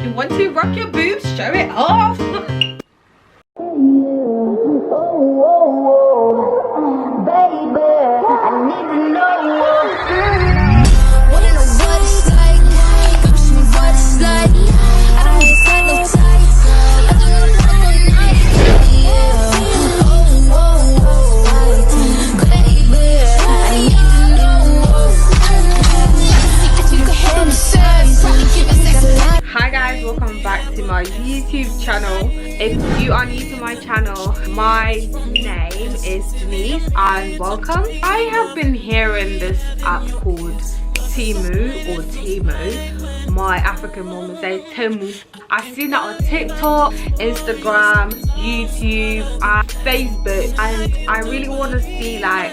You want to rock your boobs? Show it off. Hi guys, welcome back to my YouTube channel. If you are new to my channel, my name is Denise and welcome. I have been hearing this app called TEMU. My African mom would say TEMU. I've seen that on TikTok, Instagram, YouTube and Facebook, and I really want to see like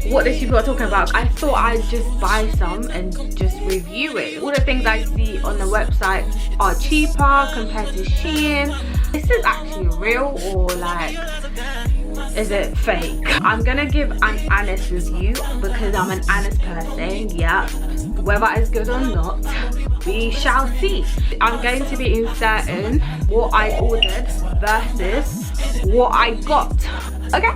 what these people are talking about. I thought I'd just buy some and just review it. All the things I see on the website are cheaper compared to Shein. Is this actually real or like is it fake? I'm gonna give an honest review because I'm an honest person. Yeah, whether it's good or not, we shall see. I'm going to be inserting what I ordered versus what I got. Okay,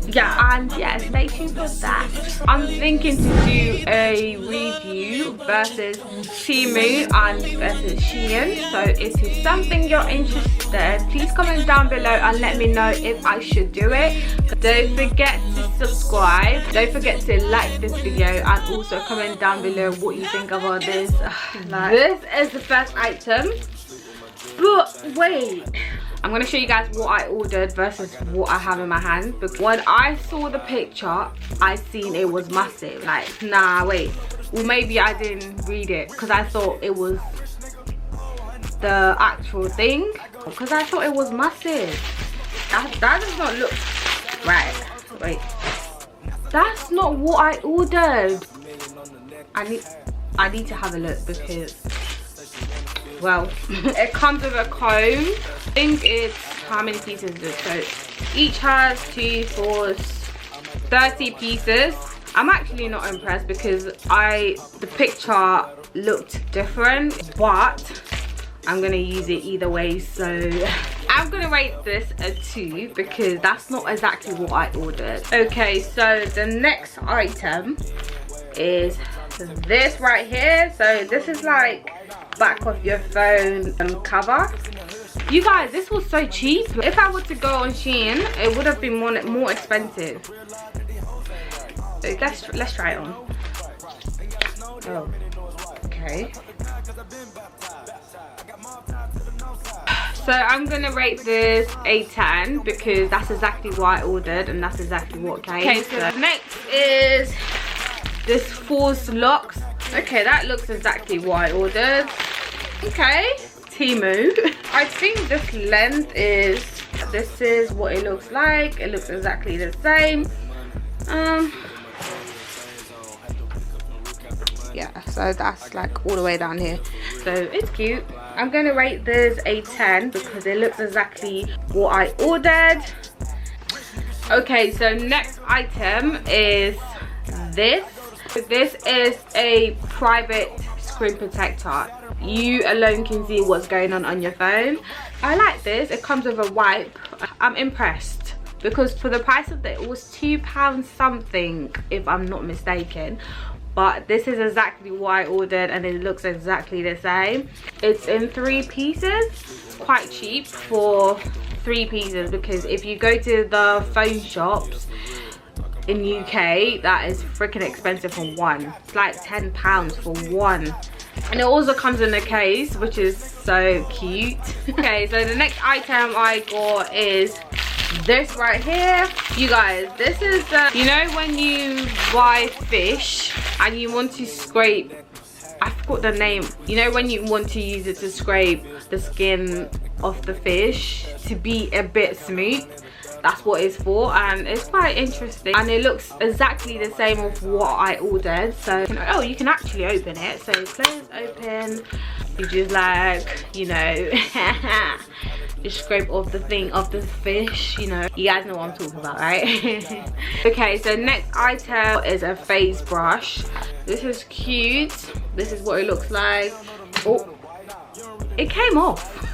yeah, and yeah, stay tuned for that. I'm thinking to do a review versus TEMU and versus Shein. So if it's something you're interested, please comment down below and let me know if I should do it. Don't forget to subscribe, don't forget to like this video, and also comment down below what you think about this. This is the first item, but wait, I'm going to show you guys what I ordered versus what I have in my hand. But when I saw the picture, I seen it was massive. Like, nah, wait. Well, maybe I didn't read it because I thought it was the actual thing. Because I thought it was massive. That does not look right. Wait. That's not what I ordered. I need to have a look because, well, it comes with a comb. I think it's, how many pieces is it? So each has 2, 4, 30 pieces. I'm actually not impressed because the picture looked different, but I'm gonna use it either way. So I'm gonna rate this a 2 because that's not exactly what I ordered. Okay, so the next item is this right here. So this is like back of your phone cover. You guys, this was so cheap. If I were to go on Shein, it would have been more expensive. So let's try it on. Oh, okay. So I'm gonna rate this a 10 because that's exactly what I ordered and that's exactly what came. Okay, so next is this false locks. Okay, that looks exactly what I ordered. Okay, TEMU. I think this length is, this is what it looks like. It looks exactly the same. Yeah, so that's like all the way down here. So it's cute. I'm gonna rate this a 10 because it looks exactly what I ordered. Okay, so next item is this. This is a private screen protector. You alone can see what's going on your phone. I like this. It comes with a wipe. I'm impressed because for the price of it was £2 something if I'm not mistaken. But this is exactly what I ordered and it looks exactly the same. It's in 3 pieces. It's quite cheap for 3 pieces because if you go to the phone shops in UK, that is freaking expensive for one. It's like £10 for one. And it also comes in a case, which is so cute. Okay, so the next item I got is this right here. You guys, this is you know when you buy fish and you want to scrape, I forgot the name, you know when you want to use it to scrape the skin off the fish to be a bit smooth, that's what it's for. And it's quite interesting and it looks exactly the same of what I ordered. So oh, you can actually open it. So close, open, you just like, you know, just scrape off the thing of the fish, you know. You guys know what I'm talking about, right? Okay, so next item is a face brush. This is cute. This is what it looks like. Oh, it came off.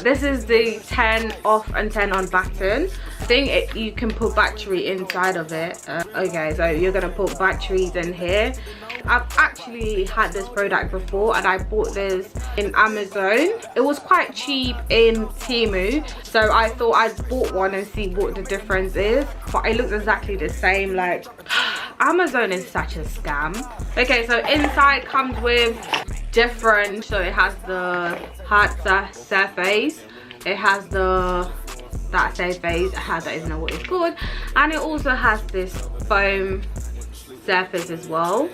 This is the 10 off and 10 on button. I think you can put battery inside of it. Okay, so you're gonna put batteries in here. I've actually had this product before and I bought this in Amazon. It was quite cheap in TEMU, so I thought I'd bought one and see what the difference is, but it looks exactly the same. Like, Amazon is such a scam. Okay, so inside comes with different, so it has the hard surface, it has the that surface, I don't even know what it's called, and it also has this foam surface as well.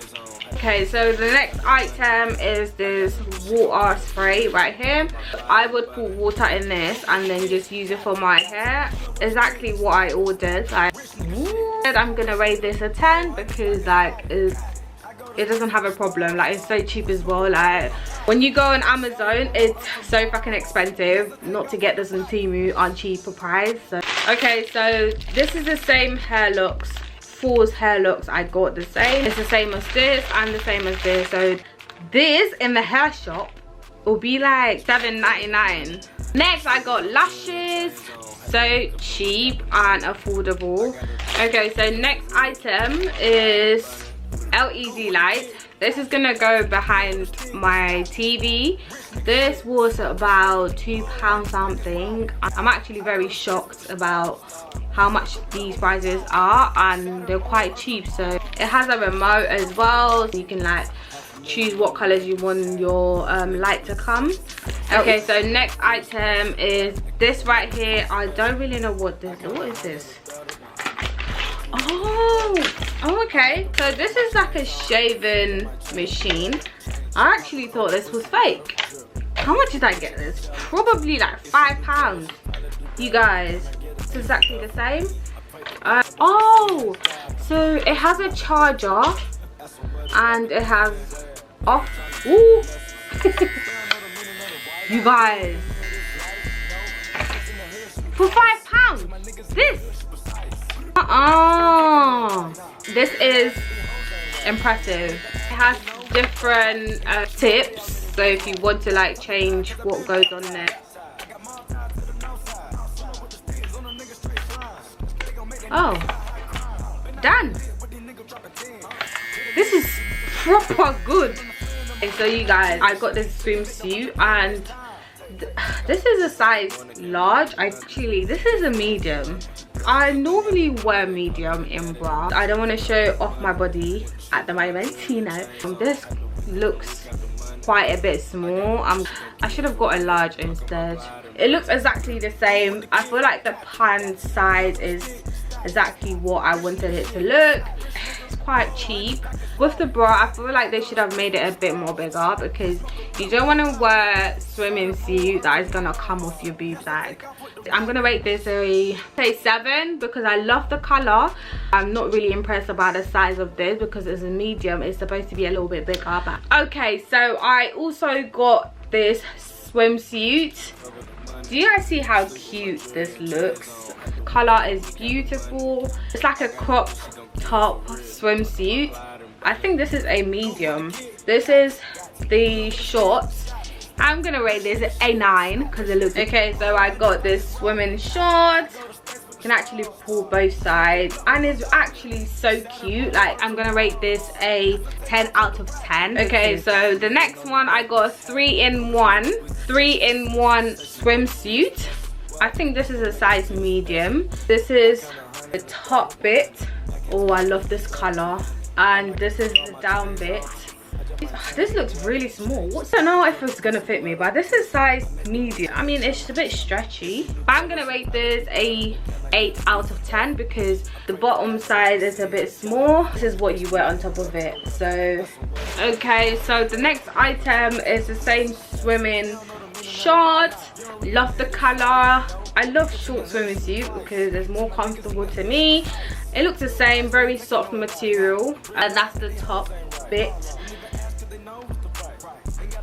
Okay, so the next item is this water spray right here. I would put water in this and then just use it for my hair. Exactly what I ordered. Like, I'm gonna rate this a 10 because like it doesn't have a problem. Like, it's so cheap as well. Like, when you go on Amazon, it's so fucking expensive. Not to get this on Temu on cheaper price. So, okay, so this is the same hair looks. Four's hair looks I got the same. It's the same as this and the same as this. So this in the hair shop will be like $7.99. Next I got lashes. So cheap and affordable. Okay, so next item is LED light. This is gonna go behind my TV. This was about £2 something. I'm actually very shocked about how much these prices are, and they're quite cheap. So it has a remote as well, so you can like choose what colors you want your light to come. Okay, so next item is this right here. I don't really know what is this? Oh, okay. So this is like a shaving machine. I actually thought this was fake. How much did I get this? Probably like £5. You guys, it's exactly the same. Oh, so it has a charger and it has off. Ooh. You guys, for £5, this. This is impressive. It has different tips, so if you want to like change what goes on there. Oh, done. This is proper good. Okay, so you guys, I got this swimsuit and this is a size large. This is a medium. I normally wear medium in bra. I don't want to show off my body at the moment, you know. This looks quite a bit small. I should have got a large instead. It looks exactly the same. I feel like the pants size is exactly what I wanted it to look. It's quite cheap. With the bra, I feel like they should have made it a bit more bigger, because you don't want to wear swimming suit that is gonna come off your boobs. Like, I'm gonna rate this a 7 because I love the color. I'm not really impressed about the size of this because it's a medium. It's supposed to be a little bit bigger. But okay, so I also got this swimsuit. Do you guys see how cute this looks? Color is beautiful. It's like a crop top swimsuit. I think this is a medium. This is the shorts. I'm gonna rate this a 9 because it looks okay. So I got this swimming shorts. You can actually pull both sides and it's actually so cute. Like, I'm gonna rate this a 10 out of 10. Okay, so the next one I got a 3-in-1 swimsuit. I think this is a size medium. This is the top bit. Oh, I love this color. And this is the down bit. This looks really small. I don't know if it's gonna fit me, but this is size medium. I mean, it's a bit stretchy, but I'm gonna rate this a 8 out of 10 because the bottom side is a bit small. This is what you wear on top of it. So okay, so the next item is the same swimming shorts. Love the color. I love short swimming suit because it's more comfortable to me. It looks the same, very soft material, and that's the top bit.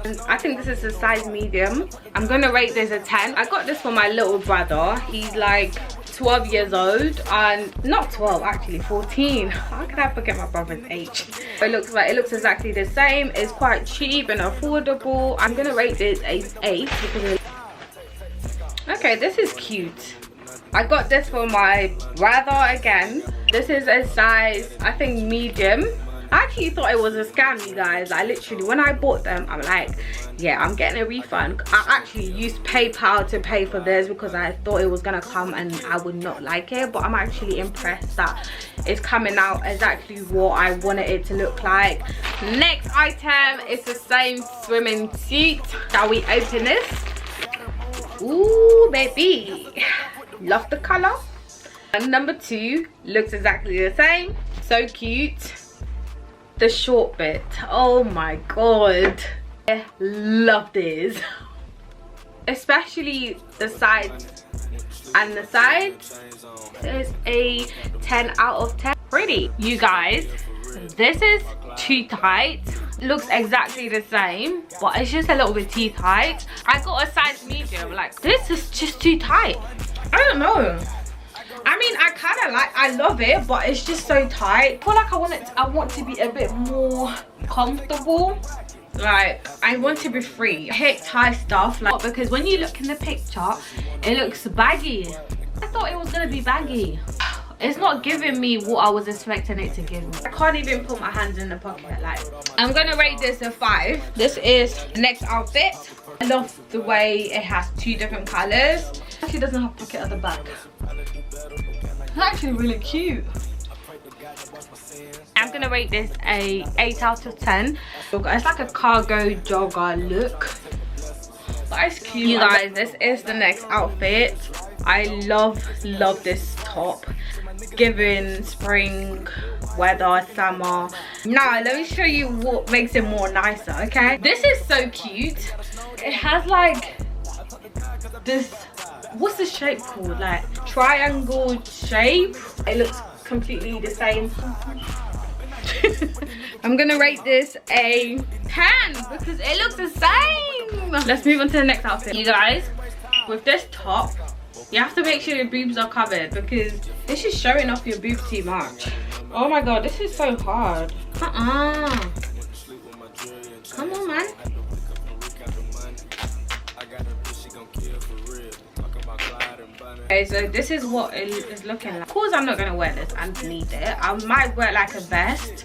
And I think this is a size medium. I'm gonna rate this a 10. I got this for my little brother. He's like 12 years old, and not 12 actually, 14. How can I forget my brother's age? It looks exactly the same. It's quite cheap and affordable. I'm gonna rate this a 8 because okay, this is cute. I got this for my brother again. This is a size, I think, medium. I actually thought it was a scam, you guys. I literally, when I bought them, I'm like, yeah, I'm getting a refund. I actually used PayPal to pay for this because I thought it was gonna come and I would not like it, but I'm actually impressed that it's coming out exactly what I wanted it to look like. Next item is the same swimming suit. Shall we open this? Ooh, baby, love the color. And number 2 looks exactly the same. So cute. The short bit, oh my god, I love this. Especially the sides and the sides. It's a 10 out of 10. Pretty. You guys, this is too tight. Looks exactly the same, but it's just a little bit too tight. I got a size medium. Like, this is just too tight. I don't know. I mean, I kind of like, I love it, but it's just so tight. I feel like I want to be a bit more comfortable. Like, I want to be free. I hate tight stuff, like, because when you look in the picture, it looks baggy. I thought it was gonna be baggy. It's not giving me what I was expecting it to give me. I can't even put my hands in the pocket. Like, I'm gonna rate this a 5. This is the next outfit. I love the way it has 2 different colors. It actually doesn't have a pocket at the back. It's actually really cute. I'm gonna rate this a 8 out of 10. It's like a cargo jogger look, but it's cute. You guys, this is the next outfit. I love this top. Giving spring, weather, summer. Now let me show you what makes it more nicer, okay? This is so cute. It has like this, what's the shape called? Like triangle shape. It looks completely the same. I'm gonna rate this a 10 because it looks the same. Let's move on to the next outfit. You guys, with this top, you have to make sure your boobs are covered because this is showing off your boobs too much. Oh my god, this is so hard. Come on, man. Okay, so this is what it is looking like. Of course, I'm not gonna wear this underneath it. I might wear like a vest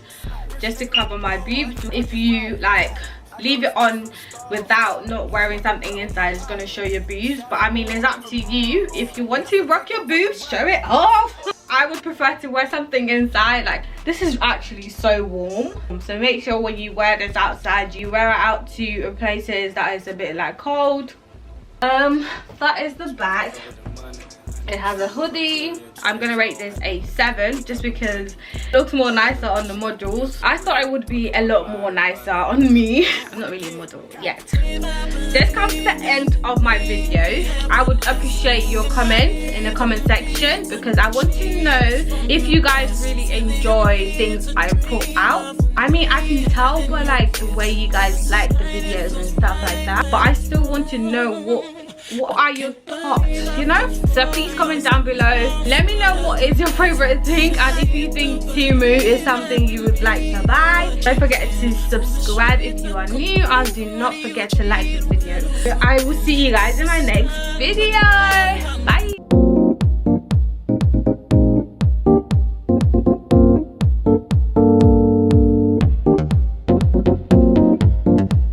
just to cover my boobs. If you like leave it on without not wearing something inside, it's gonna show your boobs. But I mean, it's up to you. If you want to rock your boobs, show it off. I would prefer to wear something inside. Like, this is actually so warm, so make sure when you wear this outside, you wear it out to places that is a bit like cold. That is the back. It has a hoodie. I'm gonna rate this a 7 just because it looks more nicer on the models. I thought it would be a lot more nicer on me. I'm not really a model yet. This comes to the end of my video. I would appreciate your comments in the comment section because I want to know if you guys really enjoy things I put out. I mean, I can tell by like the way you guys like the videos and stuff like that, but I still want to know what are your thoughts, you know? So please comment down below. Let me know what is your favorite thing, and if you think TEMU is something you would like to buy. Don't forget to subscribe if you are new, and do not forget to like this video. I will see you guys in my next video. Bye.